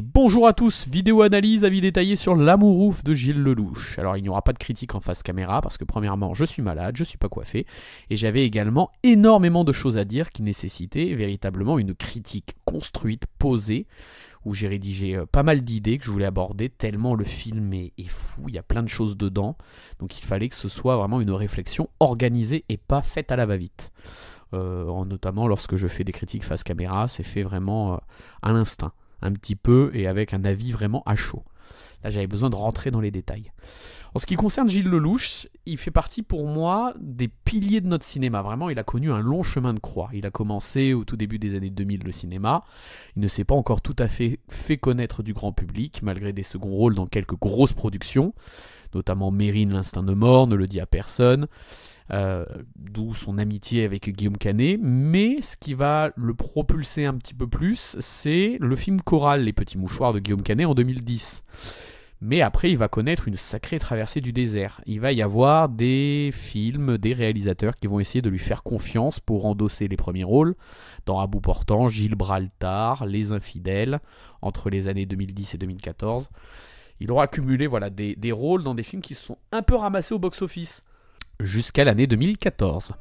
Bonjour à tous, vidéo analyse, avis détaillé sur L'amour ouf de Gilles Lellouche. Alors il n'y aura pas de critique en face caméra parce que premièrement je suis malade, je suis pas coiffé et j'avais également énormément de choses à dire qui nécessitaient véritablement une critique construite, posée, où j'ai rédigé pas mal d'idées que je voulais aborder tellement le film est fou, il y a plein de choses dedans, donc il fallait que ce soit vraiment une réflexion organisée et pas faite à la va-vite. Notamment lorsque je fais des critiques face caméra, c'est fait vraiment à l'instinct. Un petit peu et avec un avis vraiment à chaud. Là, j'avais besoin de rentrer dans les détails. En ce qui concerne Gilles Lellouche, il fait partie pour moi des piliers de notre cinéma. Vraiment, il a connu un long chemin de croix. Il a commencé au tout début des années 2000 le cinéma. Il ne s'est pas encore tout à fait connaître du grand public, malgré des seconds rôles dans quelques grosses productions, notamment Mérine, l'Instinct de mort, Ne le dit à personne. D'où son amitié avec Guillaume Canet, mais ce qui va le propulser un petit peu plus, c'est le film choral Les Petits Mouchoirs de Guillaume Canet en 2010. Mais après, il va connaître une sacrée traversée du désert. Il va y avoir des films, des réalisateurs qui vont essayer de lui faire confiance pour endosser les premiers rôles, dans À bout portant, Gibraltar, Les Infidèles, entre les années 2010 et 2014. Il aura accumulé des rôles dans des films qui se sont un peu ramassés au box-office, jusqu'à l'année 2014.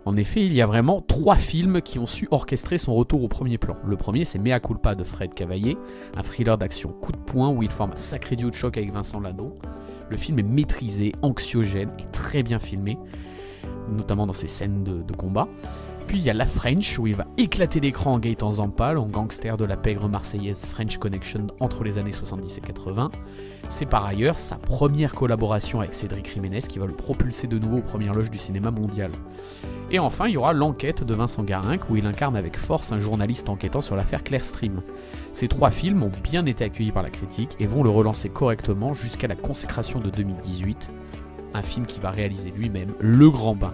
En effet, il y a vraiment 3 films qui ont su orchestrer son retour au premier plan. Le premier, c'est Mea culpa de Fred Cavaillé, un thriller d'action coup de poing où il forme un sacré duo de choc avec Vincent Lado. Le film est maîtrisé, anxiogène et très bien filmé, notamment dans ses scènes de combat. Puis il y a La French, où il va éclater l'écran en Gaëtan Zampal, en gangster de la pègre marseillaise French Connection entre les années 70 et 80. C'est par ailleurs sa première collaboration avec Cédric Jiménez qui va le propulser de nouveau aux premières loges du cinéma mondial. Et enfin, il y aura L'Enquête de Vincent Garinck, où il incarne avec force un journaliste enquêtant sur l'affaire Claire Stream. Ces 3 films ont bien été accueillis par la critique et vont le relancer correctement jusqu'à la consécration de 2018, un film qu'il va réaliser lui-même, Le Grand Bain.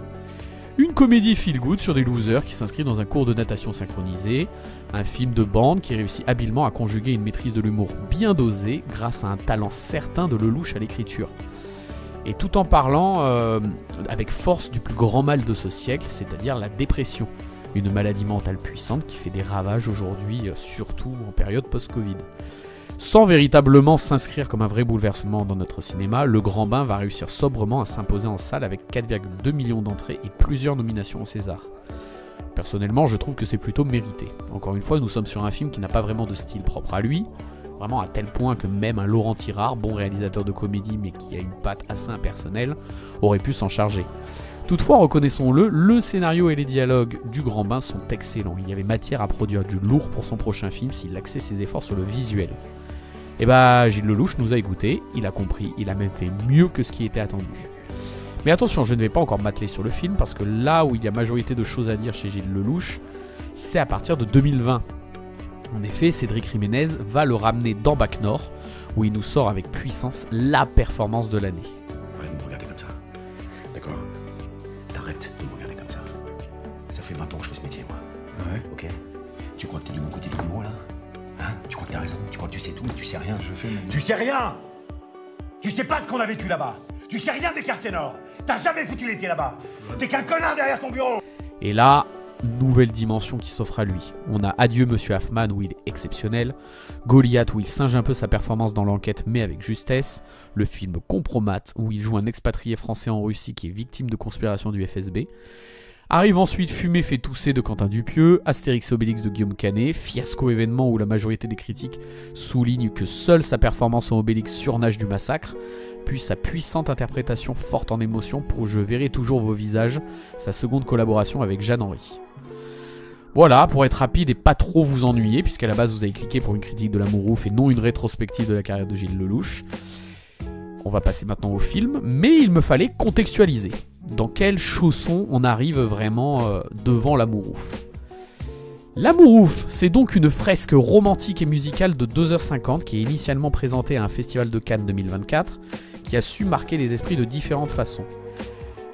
Une comédie feel-good sur des losers qui s'inscrivent dans un cours de natation synchronisé, un film de bande qui réussit habilement à conjuguer une maîtrise de l'humour bien dosée grâce à un talent certain de Lellouche à l'écriture. Et tout en parlant avec force du plus grand mal de ce siècle, c'est-à-dire la dépression, une maladie mentale puissante qui fait des ravages aujourd'hui, surtout en période post-Covid. Sans véritablement s'inscrire comme un vrai bouleversement dans notre cinéma, Le Grand Bain va réussir sobrement à s'imposer en salle avec 4,2 millions d'entrées et plusieurs nominations au César. Personnellement, je trouve que c'est plutôt mérité. Encore une fois, nous sommes sur un film qui n'a pas vraiment de style propre à lui, vraiment à tel point que même un Laurent Tirard, bon réalisateur de comédie mais qui a une patte assez impersonnelle, aurait pu s'en charger. Toutefois, reconnaissons-le, le scénario et les dialogues du Grand Bain sont excellents. Il y avait matière à produire du lourd pour son prochain film s'il axait ses efforts sur le visuel. Et bah, Gilles Lellouche nous a écoutés, il a compris, il a même fait mieux que ce qui était attendu. Mais attention, je ne vais pas encore m'atteler sur le film, parce que là où il y a majorité de choses à dire chez Gilles Lellouche, c'est à partir de 2020. En effet, Cédric Jiménez va le ramener dans Bac Nord, où il nous sort avec puissance la performance de l'année. Arrête de me regarder comme ça, d'accord? T'arrêtes de me regarder comme ça. Ça fait 20 ans que je fais ce métier, moi. Ouais. Ok? Tu crois que t'es du bon côté du bureau, là? Hein? Tu crois que t'as raison? Tu crois que tu sais tout, mais tu sais rien. Je fais mon... Tu sais rien! Tu sais pas ce qu'on a vécu là-bas! Tu sais rien des quartiers nord! T'as jamais foutu les pieds là-bas! T'es qu'un connard derrière ton bureau! Et là, nouvelle dimension qui s'offre à lui. On a Adieu Monsieur Hoffman où il est exceptionnel, Goliath où il singe un peu sa performance dans L'Enquête mais avec justesse, le film Compromat où il joue un expatrié français en Russie qui est victime de conspiration du FSB. Arrive ensuite Fumer fait tousser de Quentin Dupieux, Astérix et Obélix de Guillaume Canet, fiasco événement où la majorité des critiques soulignent que seule sa performance en Obélix surnage du massacre, puis sa puissante interprétation forte en émotion pour Je verrai toujours vos visages, sa seconde collaboration avec Jeanne Henry. Voilà, pour être rapide et pas trop vous ennuyer, puisqu'à la base vous avez cliqué pour une critique de L'amour ouf et non une rétrospective de la carrière de Gilles Lellouche. On va passer maintenant au film, mais il me fallait contextualiser. Dans quel chausson on arrive vraiment devant L'amour ouf? L'amour ouf, c'est donc une fresque romantique et musicale de 2h50 qui est initialement présentée à un festival de Cannes 2024, qui a su marquer les esprits de différentes façons.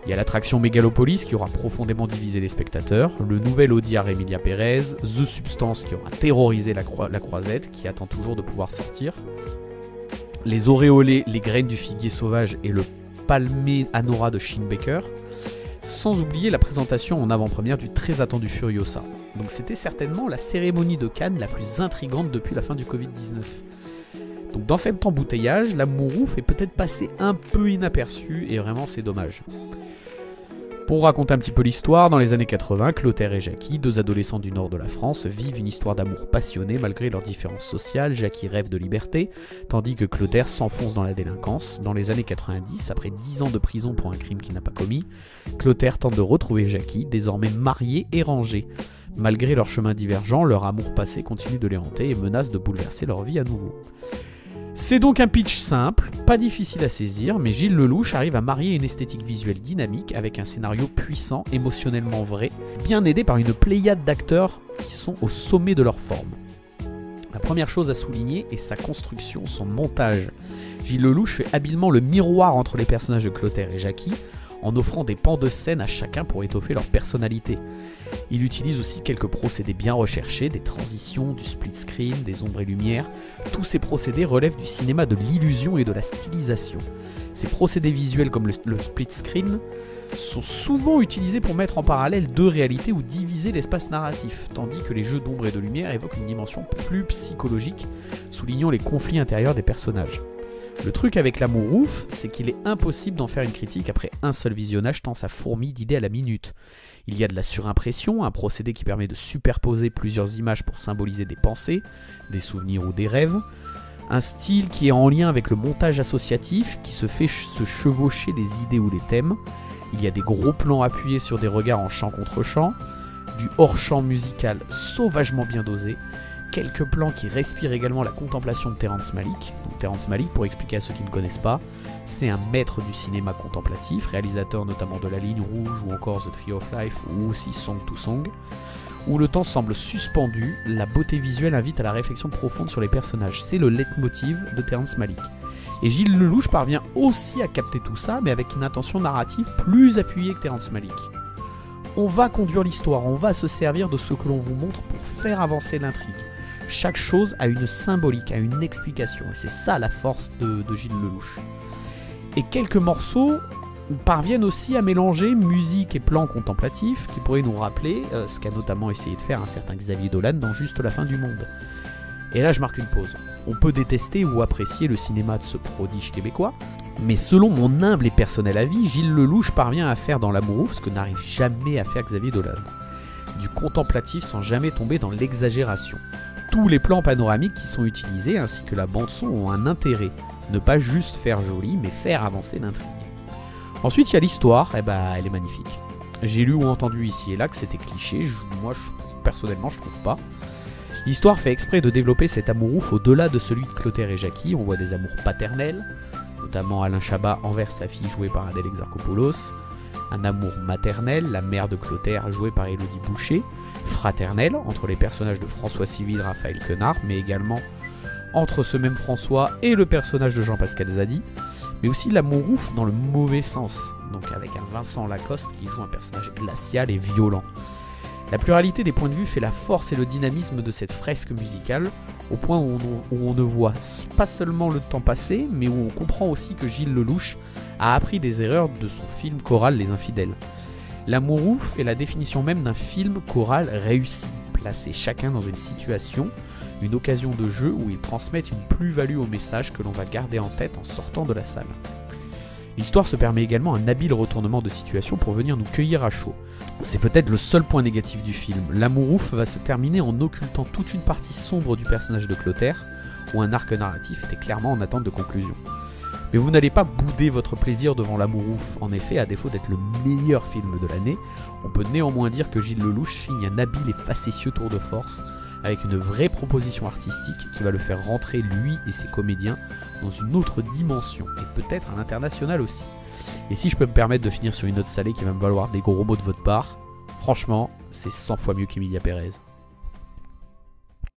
Il y a l'attraction Mégalopolis qui aura profondément divisé les spectateurs, le nouvel Audi à Emilia Pérez, The Substance qui aura terrorisé la Croisette, qui attend toujours de pouvoir sortir, les auréolés, les graines du figuier sauvage et le palmé Anora de Shin Baker, Sans oublier la présentation en avant-première du très attendu Furiosa. Donc c'était certainement la cérémonie de Cannes la plus intrigante depuis la fin du Covid-19. Donc dans cet embouteillage, l'amour ouf est peut-être passé un peu inaperçu et vraiment c'est dommage. Pour raconter un petit peu l'histoire, dans les années 80, Clotaire et Jackie, deux adolescents du nord de la France, vivent une histoire d'amour passionné malgré leurs différences sociales. Jackie rêve de liberté, tandis que Clotaire s'enfonce dans la délinquance. Dans les années 90, après 10 ans de prison pour un crime qu'il n'a pas commis, Clotaire tente de retrouver Jackie, désormais marié et rangé. Malgré leurs chemins divergents, leur amour passé continue de les hanter et menace de bouleverser leur vie à nouveau. C'est donc un pitch simple, pas difficile à saisir, mais Gilles Lellouche arrive à marier une esthétique visuelle dynamique avec un scénario puissant, émotionnellement vrai, bien aidé par une pléiade d'acteurs qui sont au sommet de leur forme. La première chose à souligner est sa construction, son montage. Gilles Lellouche fait habilement le miroir entre les personnages de Clotaire et Jackie, en offrant des pans de scène à chacun pour étoffer leur personnalité. Il utilise aussi quelques procédés bien recherchés, des transitions, du split screen, des ombres et lumières. Tous ces procédés relèvent du cinéma de l'illusion et de la stylisation. Ces procédés visuels comme le split screen sont souvent utilisés pour mettre en parallèle deux réalités ou diviser l'espace narratif, tandis que les jeux d'ombre et de lumière évoquent une dimension plus psychologique, soulignant les conflits intérieurs des personnages. Le truc avec l'amour ouf, c'est qu'il est impossible d'en faire une critique après un seul visionnage tant ça fourmille d'idées à la minute. Il y a de la surimpression, un procédé qui permet de superposer plusieurs images pour symboliser des pensées, des souvenirs ou des rêves. Un style qui est en lien avec le montage associatif, qui se fait se chevaucher les idées ou les thèmes. Il y a des gros plans appuyés sur des regards en chant contre chant, du hors-champ musical sauvagement bien dosé, quelques plans qui respirent également la contemplation de Terrence Malick. Donc Terrence Malick, pour expliquer à ceux qui ne connaissent pas, c'est un maître du cinéma contemplatif, réalisateur notamment de La Ligne Rouge ou encore The Tree of Life ou aussi Song to Song, où le temps semble suspendu, la beauté visuelle invite à la réflexion profonde sur les personnages. C'est le leitmotiv de Terrence Malick. Et Gilles Lellouche parvient aussi à capter tout ça, mais avec une intention narrative plus appuyée que Terrence Malick. On va conduire l'histoire, on va se servir de ce que l'on vous montre pour faire avancer l'intrigue. Chaque chose a une symbolique, a une explication, et c'est ça la force de Gilles Lellouche. Et quelques morceaux parviennent aussi à mélanger musique et plans contemplatifs qui pourraient nous rappeler ce qu'a notamment essayé de faire un certain Xavier Dolan dans Juste la fin du monde. Et là je marque une pause. On peut détester ou apprécier le cinéma de ce prodige québécois, mais selon mon humble et personnel avis, Gilles Lellouche parvient à faire dans l'amour ouf ce que n'arrive jamais à faire Xavier Dolan. Du contemplatif sans jamais tomber dans l'exagération. Tous les plans panoramiques qui sont utilisés ainsi que la bande-son ont un intérêt. Ne pas juste faire joli, mais faire avancer l'intrigue. Ensuite, il y a l'histoire, elle est magnifique. J'ai lu ou entendu ici et là que c'était cliché, personnellement je trouve pas. L'histoire fait exprès de développer cet amour ouf au-delà de celui de Clotaire et Jackie. On voit des amours paternels, notamment Alain Chabat envers sa fille jouée par Adèle Exarchopoulos. Un amour maternel, la mère de Clotaire jouée par Élodie Boucher. Fraternel, entre les personnages de François Civil et Raphaël Quenard, mais également entre ce même François et le personnage de Jean-Pascal Zadi, mais aussi l'amour ouf dans le mauvais sens, donc avec un Vincent Lacoste qui joue un personnage glacial et violent. La pluralité des points de vue fait la force et le dynamisme de cette fresque musicale, au point où on ne voit pas seulement le temps passer, mais où on comprend aussi que Gilles Lellouche a appris des erreurs de son film choral Les Infidèles. L'amour ouf est la définition même d'un film choral réussi, placer chacun dans une situation, une occasion de jeu où ils transmettent une plus-value au message que l'on va garder en tête en sortant de la salle. L'histoire se permet également un habile retournement de situation pour venir nous cueillir à chaud. C'est peut-être le seul point négatif du film. L'amour ouf va se terminer en occultant toute une partie sombre du personnage de Clotaire, où un arc narratif était clairement en attente de conclusion. Mais vous n'allez pas bouder votre plaisir devant l'amour ouf. En effet, à défaut d'être le meilleur film de l'année, on peut néanmoins dire que Gilles Lellouche signe un habile et facétieux tour de force, avec une vraie proposition artistique qui va le faire rentrer lui et ses comédiens dans une autre dimension, et peut-être à l'international aussi. Et si je peux me permettre de finir sur une note salée qui va me valoir des gros mots de votre part, franchement, c'est 100 fois mieux qu'Emilia Pérez.